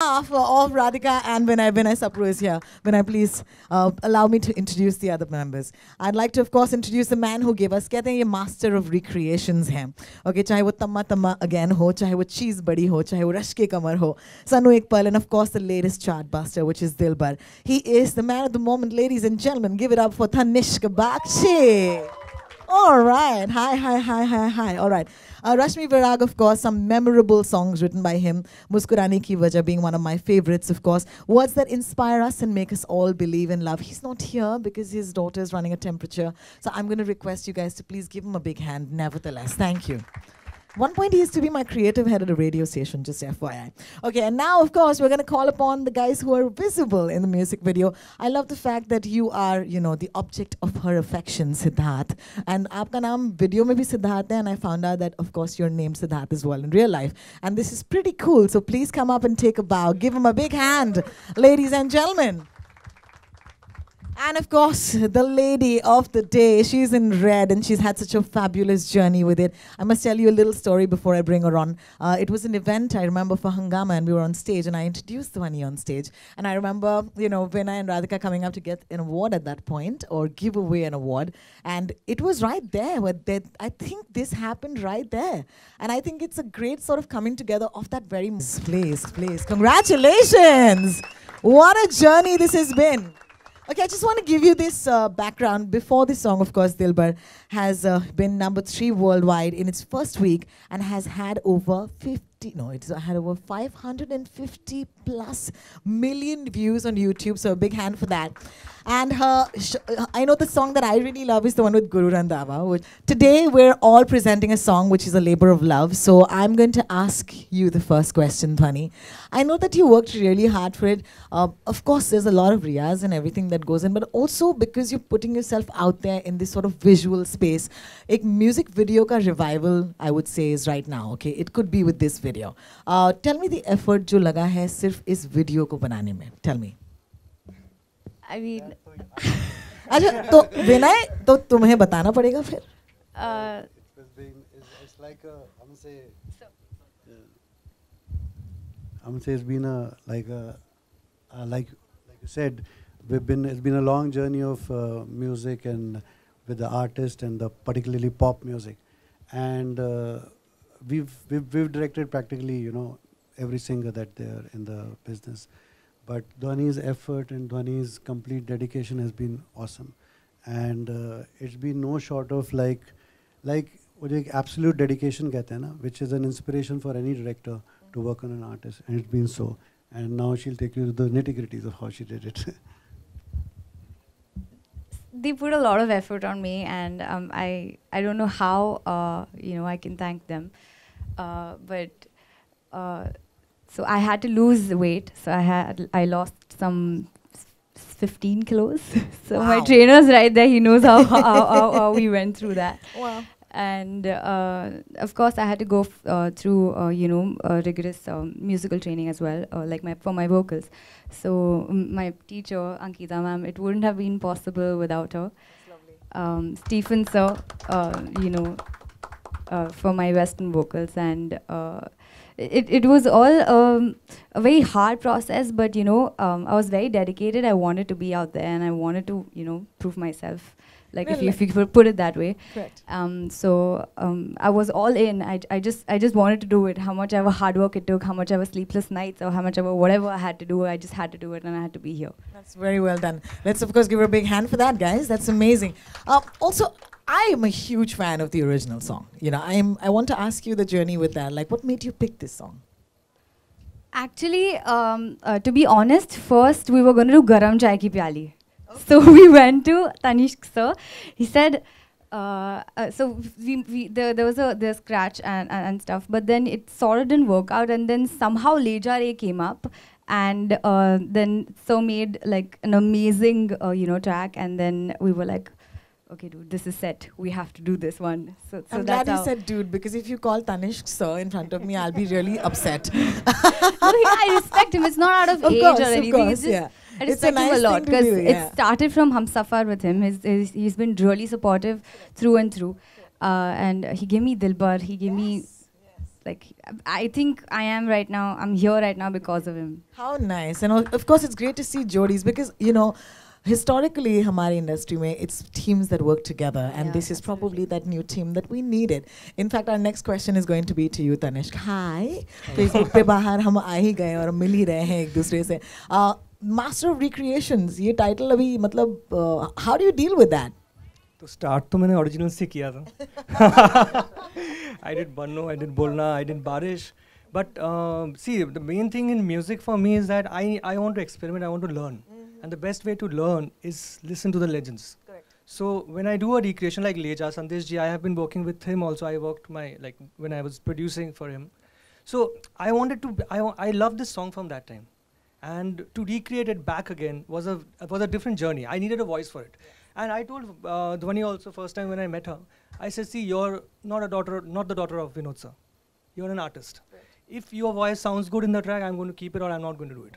Half of Radhika and Vinay Sapru is here. Vinay, please allow me to introduce the other members. I'd like to, of course, introduce the man who gave us, कहते हैं ये master of recreations हैं. Okay, चाहे वो तम्मा तम्मा again हो, चाहे वो चीज़ बड़ी हो, चाहे वो रश के कमर हो, Sanu एक पल, and of course the latest chartbuster, which is Dilbar. He is the man of the moment, ladies and gentlemen. Give it up for Tanishq Bakshi. All right. Hi. All right. Rashmi Virag, of course, some memorable songs written by him. Muskurane Ki Wajah being one of my favorites, of course. Words that inspire us and make us all believe in love. He's not here because his daughter is running a temperature. So I'm going to request you guys to please give him a big hand, nevertheless. Thank you. One point he used to be my creative head at a radio station, just FYI. Okay, and now, of course, we're going to call upon the guys who are visible in the music video. I love the fact that you are, you know, the object of her affection, Siddharth. And aapka naam video mein bhi Siddharth hai, and I found out that, of course, you're named Siddharth as well in real life. And this is pretty cool, so please come up and take a bow. Give him a big hand, ladies and gentlemen. And of course, the lady of the day, she's in red and she's had such a fabulous journey with it. I must tell you a little story before I bring her on. It was an event, I remember, for Hangama, and we were on stage and I introduced Dhvani on stage. And I remember, you know, Vinay and Radhika coming up to get an award at that point or give away an award. And it was right there. I think this happened right there. And I think it's a great sort of coming together of that very place. Congratulations! What a journey this has been. Okay, I just want to give you this background. Before this song, of course, Dilbar has been #3 worldwide in its first week and has had over 550 plus million views on YouTube, so a big hand for that. And I know the song that I really love is the one with Guru Randhawa. Today, we're all presenting a song which is a labor of love. So I'm going to ask you the first question, Dhvani. I know that you worked really hard for it. Of course, there's a lot of riyaz and everything that goes in, but also because you're putting yourself out there in this sort of visual space. A music video ka revival, I would say, is right now. Okay, it could be with this video. Tell me the effort जो लगा है सिर्फ इस video को बनाने में. Tell me. I mean, अच्छा तो विनय तो तुम्हें बताना पड़ेगा फिर. It's like I'm gonna say it's been like you said, it's been a long journey of music and with the artist and the particularly pop music, and we've directed practically, you know, every singer that they're in the business. But Dhvani's effort and Dhvani's complete dedication has been awesome. And it's been no short of like वो जो एक absolute dedication कहते हैं ना, which is an inspiration for any director to work on an artist. And it's been so. And now she'll take you to the nitty-gritties of how she did it. they put a lot of effort on me, and I don't know how you know, I can thank them. So I had to lose weight. So I lost some 15 kilos. So wow. My trainer's right there. He knows how we went through that. Wow. And of course, I had to go through you know, rigorous musical training as well, like for my vocals. So my teacher, Ankita ma'am, it wouldn't have been possible without her. Stephen sir, you know, for my Western vocals, and it was all a very hard process, but you know, I was very dedicated. I wanted to be out there, and I wanted to, you know, prove myself. Like really? if you could put it that way. Correct. So I was all in. I just wanted to do it. How much ever hard work it took, how much ever sleepless nights, or how much ever whatever I had to do, I just had to do it, and I had to be here. That's very well done. Let's of course give her a big hand for that, guys. That's amazing. Also, I am a huge fan of the original song. You know, I want to ask you the journey with that. Like, what made you pick this song? Actually, to be honest, first we were going to do Garam Chai Ki Pyali. So we went to Tanishq sir. He said, so there was a scratch and stuff, but then it sort of didn't work out, and then somehow Leja came up, and then so made like an amazing you know, track, and then we were like, okay, dude, this is set. We have to do this one. So I'm glad you said dude, because if you call Tanishq sir in front of me, I'll be really upset. No, I respect him. It's not out of age or anything. Of course, it's just, yeah. I respect him a lot because it started from Humsafar with him. He's been really supportive through and through. And he gave me Dilbar. He gave me Like, I think I am right now. I'm here right now because of him. How nice. And of course, it's great to see Jodis because, you know, historically, Hamari industry mein, it's teams that work together. And Yeah, this is absolutely. probably that new team that we needed. In fact, our next question is going to be to you, Tanishq. Hi. Facebook pe bahar hum aa hi gaye aur mil hi rahe hain ek dusre se. Master of Recreations, ये title अभी मतलब, how do you deal with that? तो start तो मैंने original से किया था. I did Banno, I did Bolna, I did Barish. But see, the main thing in music for me is that I want to experiment, I want to learn. And the best way to learn is listen to the legends. Correct. So when I do a recreation like Leja, Sandesh ji, I have been working with him also. I worked when I was producing for him. So I wanted to, I loved this song from that time. And to recreate it back again was a different journey. I needed a voice for it. And I told Dhvani also first time when I met her, I said, see, you're not the daughter of Vinod sir. You're an artist. Right. If your voice sounds good in the track, I'm going to keep it or I'm not going to do it.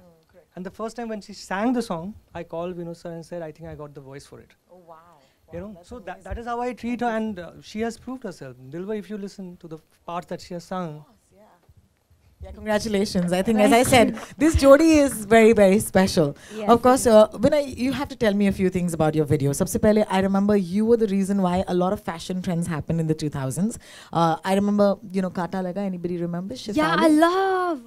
And the first time when she sang the song, I called Vinod sir and said, I think I got the voice for it. Oh, wow. You know, so that is how I treat her, and she has proved herself. Dilbar, if you listen to the parts that she has sung, Yeah, congratulations. I think, as I said, this Jodi is very, very special. Yes, Of course, you have to tell me a few things about your video. Sabse pehle, I remember you were the reason why a lot of fashion trends happened in the 2000s. I remember, you know, Kata Laga. Anybody remember? Yeah, I love.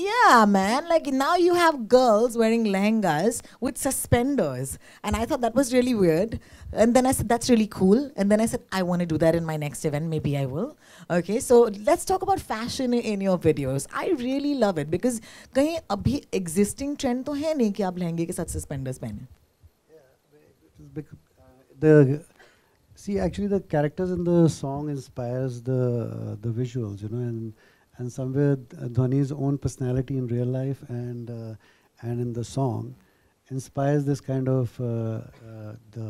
Yeah, man. Like, now you have girls wearing lehengas with suspenders. And I thought that was really weird. And then I said, that's really cool. And then I said, I want to do that in my next event. Maybe I will. Okay, so let's talk about fashion in your videos. I really love it because कहीं अभी existing trend तो है नहीं कि आप लहंगे के साथ suspenders पहने. See, actually, the characters in the song inspires the visuals, you know, and somewhere Dhvani's own personality in real life and in the song inspires this kind of the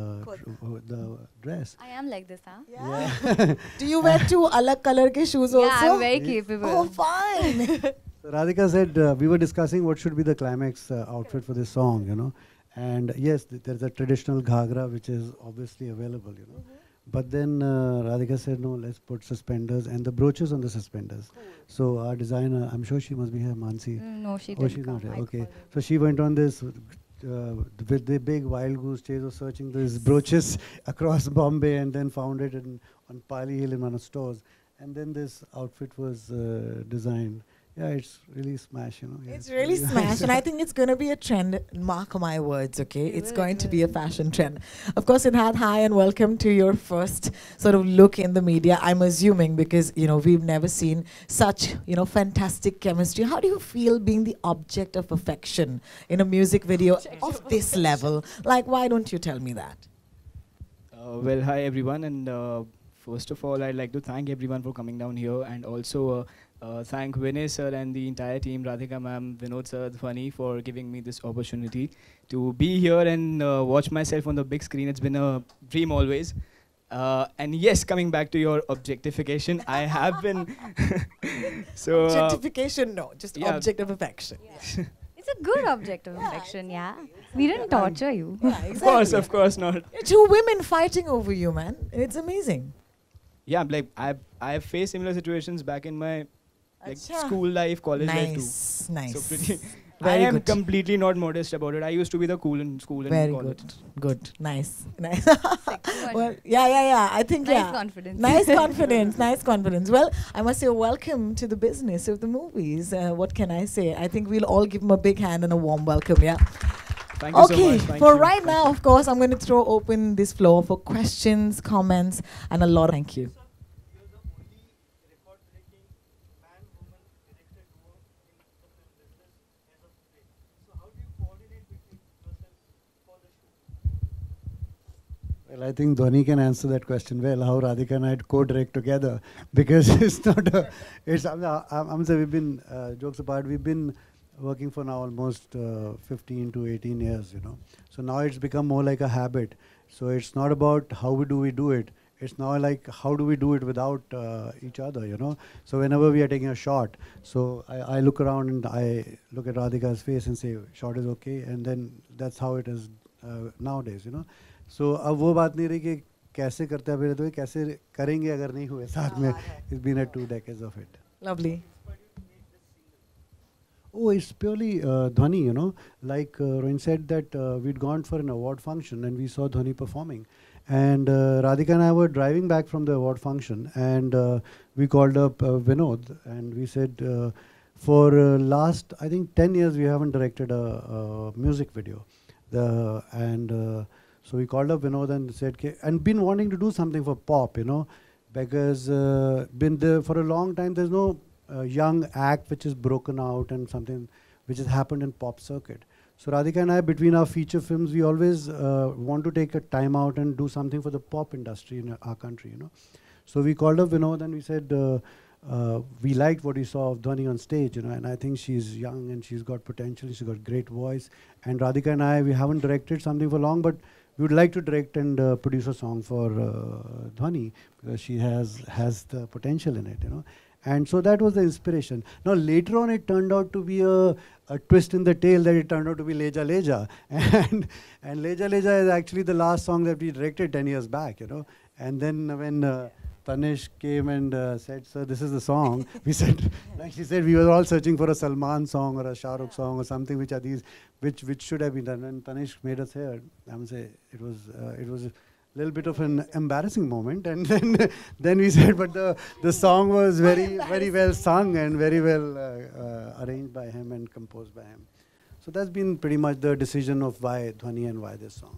dress. I am like this, huh? Yeah. Do you wear two alag color ke shoes also? Yeah, I'm very capable. Oh, fine. So Radhika said we were discussing what should be the climax outfit for this song, you know, and yes, there's a traditional ghagra which is obviously available, you know. But then Radhika said, no, let's put suspenders and the brooches on the suspenders. Cool. So our designer, I'm sure she must be here, Mansi. No, she Oh, didn't she's come. not here. I Okay. called her. So she went on this with the big wild goose chase of searching these brooches across Bombay and then found it on Pali Hill in one of the stores. And then this outfit was designed. Yeah, it's really smash, you know. Yeah, It's really smash, and I think it's going to be a trend. Mark my words, okay? It's going to be a fashion trend. Of course, Sidharth, hi and welcome to your first sort of look in the media. I'm assuming because, you know, we've never seen such, you know, fantastic chemistry. How do you feel being the object of affection in a music video of this level? Like, why don't you tell me that? Well, hi everyone, and first of all, I'd like to thank everyone for coming down here, and also thank Vinay sir and the entire team, Radhika ma'am, Vinod sir, Dhvani, for giving me this opportunity to be here and watch myself on the big screen. It's been a dream always. And yes, coming back to your objectification, I have been so Objectification, no, just yeah. object of affection. Yeah. It's a good object of affection, yeah. We didn't torture you. Yeah, of course not. Two women fighting over you, man. It's amazing. Yeah, like I've faced similar situations back in my Acha. school life, college life too. Nice. So pretty, I Very am good. completely not modest about it. I used to be the cool in school and Very college. good. Nice. Sexy Well, yeah. I think, Nice yeah. confidence. Nice confidence. Well, I must say welcome to the business of the movies. What can I say? I think we'll all give him a big hand and a warm welcome, yeah? Thank you so Okay, much. Thank for you. right Thank now, you. of course, I'm going to throw open this floor for questions, comments, and a lot of thank you. Well, I think Dhvani can answer that question well, how Radhika and I co-direct together, because it's not a, it's, I'm saying we've been, jokes apart, we've been working for now almost 15 to 18 years, you know. So now it's become more like a habit. So it's not about how we do it. It's now like how do we do it without each other, you know. So whenever we are taking a shot, so I look around and I look at Radhika's face and say, shot is okay. And then that's how it is nowadays, you know. So अब वो बात नहीं रही कि कैसे करते हैं फिर तो कैसे करेंगे अगर नहीं हुए साथ में. It's been a 2 decades of it. Lovely. Oh, it's purely Dhvani, you know. Like Rohin said that we'd gone for an award function and we saw Dhvani performing. And Radhika and I were driving back from the award function and we called up Vinod and we said, for last, I think 10 years, we haven't directed a music video. So we called up Vinod and said, and been wanting to do something for pop, you know, because been there for a long time, there's no young act which is broken out and something which has happened in pop circuit. So Radhika and I, between our feature films, we always want to take a time out and do something for the pop industry in our country, you know. So we called up Vinod and we said, we liked what we saw of Dhvani on stage, you know, and I think she's young and she's got potential, she's got great voice. And Radhika and I, we haven't directed something for long, but we would like to direct and produce a song for Dhvani because she has the potential in it, you know. And so that was the inspiration. Now later on it turned out to be a twist in the tail that it turned out to be Leja Leja. And Leja Leja is actually the last song that we directed 10 years back, you know. And then when Tanish came and said, sir, this is the song, we said, like she said, we were all searching for a Salman song or a Shah Rukh song or something which are these, which should have been done. And Tanish made us hear, I would say, it was a little bit of an embarrassing moment, and then we said, but the song was very well sung and very well arranged by him and composed by him. So that's been pretty much the decision of why Dhvani and why this song.